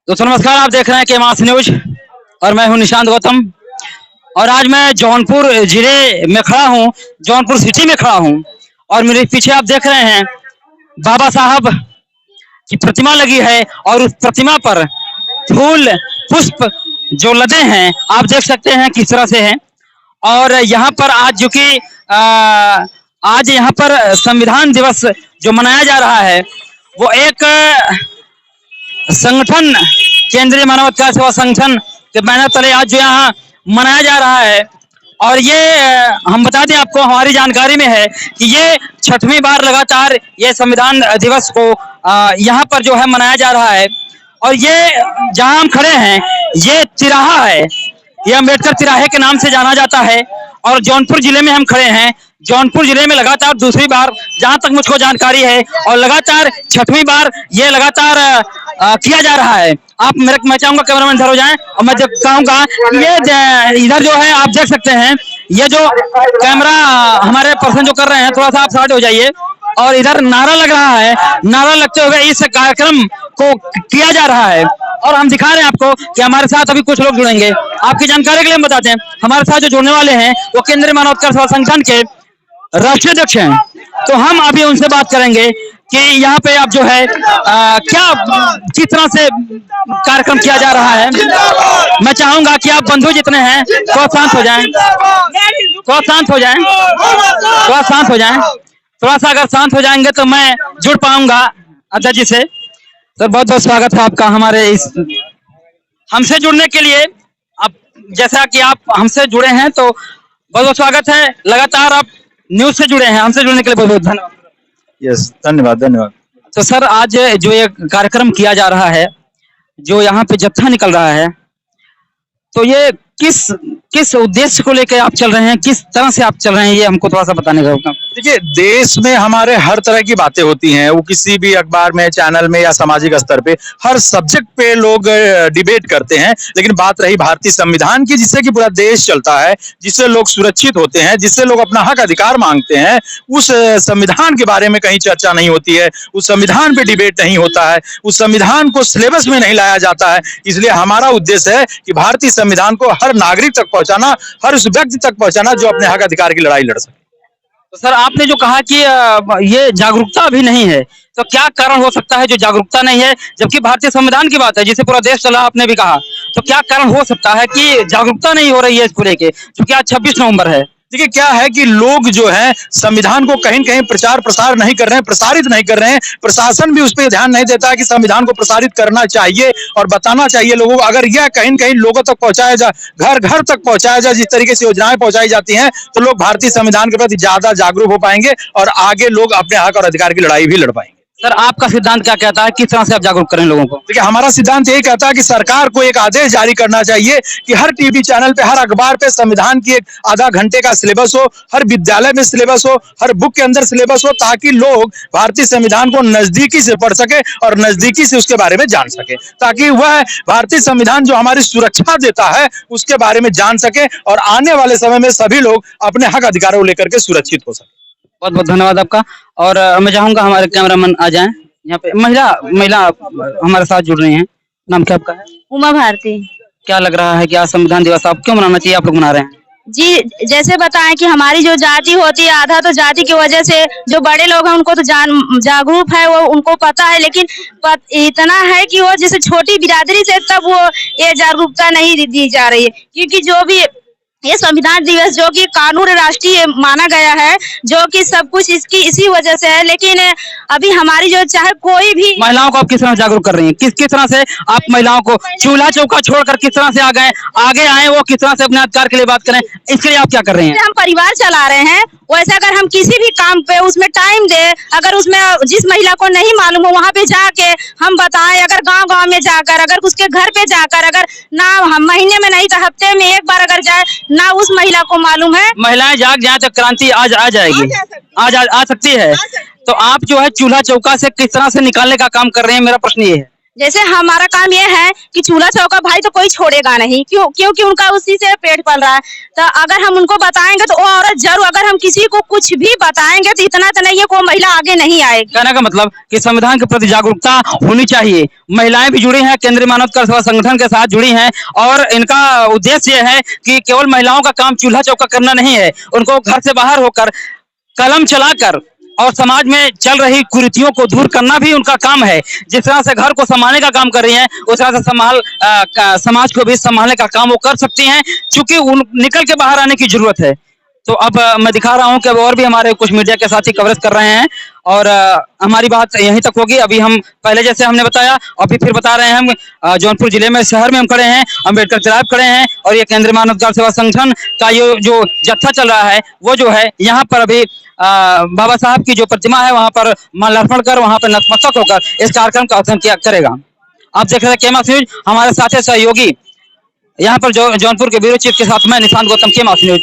दोस्तों नमस्कार, आप देख रहे हैं केमास न्यूज और मैं हूं निशांत गौतम। और आज मैं जौनपुर जिले में खड़ा हूं, जौनपुर सिटी में खड़ा हूं और मेरे पीछे आप देख रहे हैं बाबा साहब की प्रतिमा लगी है और उस प्रतिमा पर फूल पुष्प जो लदे हैं आप देख सकते हैं किस तरह से हैं। और यहाँ पर आज जो कि आज यहाँ पर संविधान दिवस जो मनाया जा रहा है वो एक संगठन केंद्रीय मानव अधिकार सेवा संगठन के बैनर तले आज जो यहाँ मनाया जा रहा है। और ये हम बता दें आपको, हमारी जानकारी में है कि ये 6वीं बार लगातार ये संविधान दिवस को यहाँ पर जो है मनाया जा रहा है। और ये जहाँ हम खड़े हैं ये तिराहा है, ये अम्बेडकर तिराहे के नाम से जाना जाता है। और जौनपुर जिले में हम खड़े हैं, जौनपुर जिले में लगातार दूसरी बार जहां तक मुझको जानकारी है और लगातार 6वीं बार ये लगातार किया जा रहा है। आप मैं चाहूंगा कैमरामैन इधर हो जाएं और मैं कहूंगा ये इधर जो है आप देख सकते हैं, ये जो कैमरा हमारे पर्सन जो कर रहे हैं थोड़ा सा आप साइड हो जाइए। और इधर नारा लग रहा है, नारा लगते हुए इस कार्यक्रम को किया जा रहा है। और हम दिखा रहे हैं आपको कि हमारे साथ अभी कुछ लोग जुड़ेंगे। आपकी जानकारी के लिए हम बताते हैं, हमारे साथ जो जुड़ने वाले हैं वो केंद्रीय मानव अधिकार सेवा संगठन के राष्ट्रीय अध्यक्ष हैं। तो हम अभी उनसे बात करेंगे कि यहाँ पे आप जो है क्या किस तरह से कार्यक्रम किया जा रहा है। मैं चाहूंगा कि आप बंधु जितने हैं थोड़ा शांत हो जाएं, थोड़ा शांत हो जाएं, थोड़ा शांत हो जाएं। थोड़ा सा अगर शांत हो जाएंगे तो मैं जुड़ पाऊंगा अध्यक्ष जी से। सर बहुत बहुत स्वागत है आपका हमारे इस हमसे जुड़ने के लिए। अब जैसा कि आप हमसे जुड़े हैं तो बहुत बहुत स्वागत है। लगातार आप न्यूज से जुड़े हैं, हमसे जुड़ने के लिए बहुत बहुत धन्यवाद। यस, धन्यवाद धन्यवाद। तो सर आज जो ये कार्यक्रम किया जा रहा है, जो यहाँ पे जत्था निकल रहा है, तो ये किस उद्देश्य को लेकर आप चल रहे हैं, किस तरह से आप चल रहे हैं, ये हमको थोड़ा सा बताने का होगा। देखिए, देश में हमारे हर तरह की बातें होती हैं, वो किसी भी अखबार में, चैनल में या सामाजिक स्तर पे हर सब्जेक्ट पे लोग डिबेट करते हैं। लेकिन बात रही भारतीय संविधान की, जिससे कि पूरा देश चलता है, जिससे लोग सुरक्षित होते हैं, जिससे लोग अपना हक अधिकार मांगते हैं, उस संविधान के बारे में कहीं चर्चा नहीं होती है, उस संविधान पे डिबेट नहीं होता है, उस संविधान को सिलेबस में नहीं लाया जाता है। इसलिए हमारा उद्देश्य है कि भारतीय संविधान को हर नागरिक तक पहुंचाना, हर उस व्यक्ति तक पहुंचाना जो अपने हक अधिकार की लड़ाई लड़ सके। तो सर आपने जो कहा कि ये जागरूकता अभी नहीं है, तो क्या कारण हो सकता है जो जागरूकता नहीं है, जबकि भारतीय संविधान की बात है जिसे पूरा देश चला, आपने भी कहा, तो क्या कारण हो सकता है कि जागरूकता नहीं हो रही है इसको लेके, क्योंकि आज 26 नवंबर है। देखिए, क्या है कि लोग जो है संविधान को कहीं कहीं प्रचार प्रसार नहीं कर रहे हैं, प्रसारित नहीं कर रहे हैं। प्रशासन भी उस पर ध्यान नहीं देता है कि संविधान को प्रसारित करना चाहिए और बताना चाहिए लोगों को। अगर यह कहीं कहीं लोगों तक पहुंचाया जाए, घर घर तक पहुंचाया जाए, जिस तरीके से योजनाएं पहुंचाई जाती हैं, तो लोग भारतीय संविधान के प्रति ज्यादा जागरूक हो पाएंगे और आगे लोग अपने हक और अधिकार की लड़ाई भी लड़ पाएंगे। सर आपका सिद्धांत क्या कहता है, किस तरह से आप जागरूक करें लोगों को। देखिए, हमारा सिद्धांत यही कहता है कि सरकार को एक आदेश जारी करना चाहिए कि हर टीवी चैनल पे, हर अखबार पे संविधान की एक आधा घंटे का सिलेबस हो, हर विद्यालय में सिलेबस हो, हर बुक के अंदर सिलेबस हो, ताकि लोग भारतीय संविधान को नजदीकी से पढ़ सके और नजदीकी से उसके बारे में जान सके, ताकि वह भारतीय संविधान जो हमारी सुरक्षा देता है उसके बारे में जान सके और आने वाले समय में सभी लोग अपने हक अधिकारों को लेकर के सुरक्षित हो सके। बहुत बहुत धन्यवाद आपका। और मैं चाहूंगा हमारे कैमरामैन आ जाएं। यहाँ पे महिला हमारे साथ जुड़ रही हैं। नाम क्या आपका है? उमा भारती। क्या लग रहा है कि आज संविधान दिवस आप क्यों मनाना चाहिए, आप लोग मना रहे हैं? जी, जैसे बताएं कि हमारी जो जाति होती है, आधा तो जाति की वजह से जो बड़े लोग हैं उनको तो जागरूक है, वो उनको पता है, लेकिन इतना है कि वो जैसे छोटी बिरादरी से तब वो ये जागरूकता नहीं दी जा रही है। क्योंकि जो भी ये संविधान दिवस जो कि कानून राष्ट्रीय माना गया है, जो कि सब कुछ इसी वजह से है, लेकिन अभी हमारी जो चाहे कोई भी महिलाओं को आप किस तरह जागरूक कर रही हैं, किस तरह से आप महिलाओं को चूल्हा चौका छोड़कर किस तरह से आगे आए, वो किस तरह से अपने अधिकार के लिए बात करें, इसके लिए आप क्या कर रही हैं? हम परिवार चला रहे हैं, वैसे अगर हम किसी भी काम पे उसमें टाइम दे, अगर उसमें जिस महिला को नहीं मालूम हो वहाँ पे जाके हम बताएं, अगर गांव में जाकर, अगर उसके घर पे जाकर, अगर ना हम महीने में नहीं तो हफ्ते में एक बार अगर जाए, ना उस महिला को मालूम है। महिलाएं जाग जाए तो क्रांति आ जाएगी, आ सकती है। तो आप जो है चूल्हा चौका से किस तरह से निकालने का काम कर रहे हैं, मेरा प्रश्न ये है। जैसे हमारा काम ये है कि चूल्हा चौका भाई तो कोई छोड़ेगा नहीं, क्योंकि उनका उसी से पेट पल रहा है। तो अगर हम उनको बताएंगे तो वो औरत जरूर, अगर हम किसी को कुछ भी बताएंगे तो इतना तो नहीं है कोई महिला आगे नहीं आएगी। कहने का मतलब कि संविधान के प्रति जागरूकता होनी चाहिए। महिलाएं भी जुड़ी हैं, केंद्रीय मानव अधिकार सेवा संगठन के साथ जुड़ी हैं और इनका उद्देश्य यह है कि केवल महिलाओं का काम चूल्हा चौका करना नहीं है, उनको घर से बाहर होकर कलम चलाकर और समाज में चल रही कुरीतियों को दूर करना भी उनका काम है। जिस तरह से घर को संभालने का काम कर रही हैं, उस तरह से समाज को भी संभालने का काम वो कर सकती हैं, क्योंकि निकल के बाहर आने की जरूरत है। तो अब मैं दिखा रहा हूं कि अब और भी हमारे कुछ मीडिया के साथी कवरेज कर रहे हैं और हमारी बात यहीं तक होगी। अभी हम पहले जैसे हमने बताया, अभी फिर बता रहे हैं, हम जौनपुर जिले में शहर में हम खड़े हैं, अम्बेडकर चौराहे खड़े हैं और ये केंद्रीय मानव अधिकार सेवा संगठन का ये जो जत्था चल रहा है वो जो है यहाँ पर अभी बाबा साहब की जो प्रतिमा है वहां पर माल्यार्पण कर वहां पर नतमस्तक होकर इस कार्यक्रम का उद्घाटन किया करेगा। आप देख रहे हैं केमास न्यूज, हमारे साथी सहयोगी यहाँ पर जौनपुर के ब्यूरो चीफ के साथ मैं निशांत गौतम, केमास न्यूज।